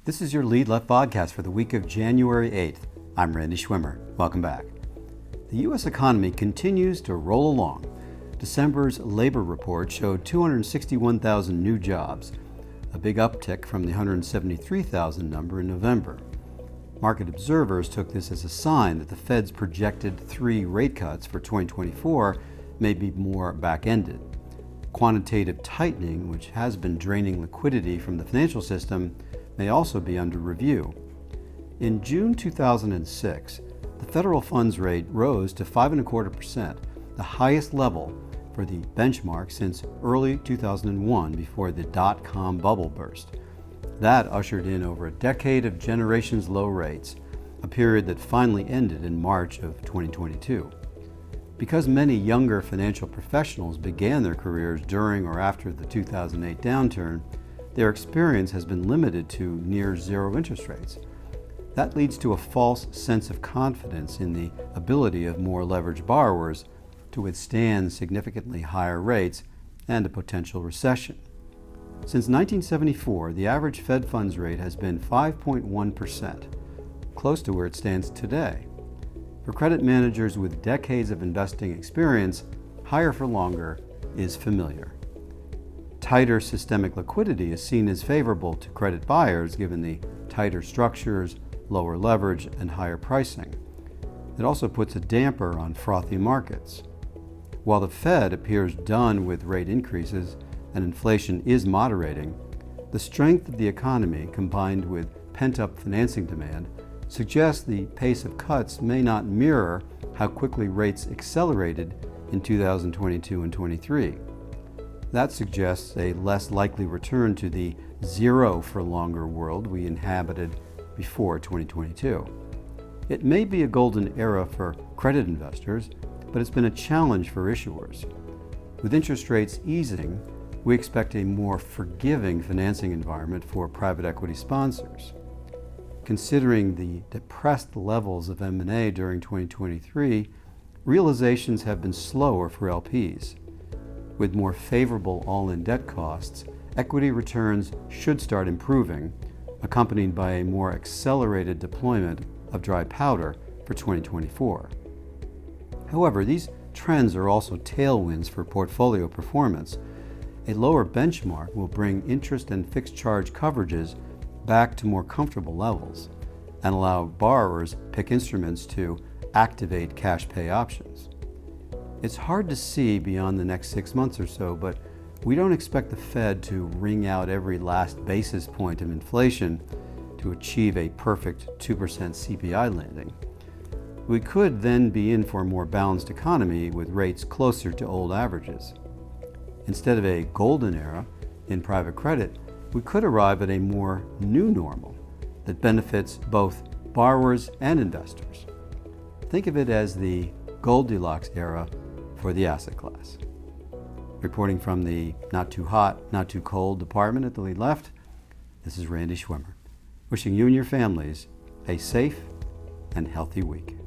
This is your Lead Left podcast for the week of January 8th. I'm Randy Schwimmer. Welcome back. The U.S. economy continues to roll along. December's labor report showed 261,000 new jobs, a big uptick from the 173,000 number in November. Market observers took this as a sign that the Fed's projected 3 rate cuts for 2024 may be more back-ended. Quantitative tightening, which has been draining liquidity from the financial system, may also be under review. In June 2006, the federal funds rate rose to 5.25%, the highest level for the benchmark since early 2001 before the dot-com bubble burst. That ushered in over a decade of generations low rates, a period that finally ended in March of 2022. Because many younger financial professionals began their careers during or after the 2008 downturn, their experience has been limited to near zero interest rates. That leads to a false sense of confidence in the ability of more leveraged borrowers to withstand significantly higher rates and a potential recession. Since 1974, the average Fed funds rate has been 5.1%, close to where it stands today. For credit managers with decades of investing experience, higher for longer is familiar. Tighter systemic liquidity is seen as favorable to credit buyers given the tighter structures, lower leverage, and higher pricing. It also puts a damper on frothy markets. While the Fed appears done with rate increases and inflation is moderating, the strength of the economy combined with pent-up financing demand suggests the pace of cuts may not mirror how quickly rates accelerated in 2022 and 23. That suggests a less likely return to the zero for longer world we inhabited before 2022. It may be a golden era for credit investors, but it's been a challenge for issuers. With interest rates easing, we expect a more forgiving financing environment for private equity sponsors. Considering the depressed levels of M&A during 2023, realizations have been slower for LPs. With more favorable all-in debt costs, equity returns should start improving, accompanied by a more accelerated deployment of dry powder for 2024. However, these trends are also tailwinds for portfolio performance. A lower benchmark will bring interest and fixed charge coverages back to more comfortable levels and allow borrowers pick instruments to activate cash pay options. It's hard to see beyond the next 6 months or so, but we don't expect the Fed to wring out every last basis point of inflation to achieve a perfect 2% CPI landing. We could then be in for a more balanced economy with rates closer to old averages. Instead of a golden era in private credit, we could arrive at a more new normal that benefits both borrowers and investors. Think of it as the Goldilocks era for the asset class. Reporting from the not too hot, not too cold department at the Lead Left, this is Randy Schwimmer, wishing you and your families a safe and healthy week.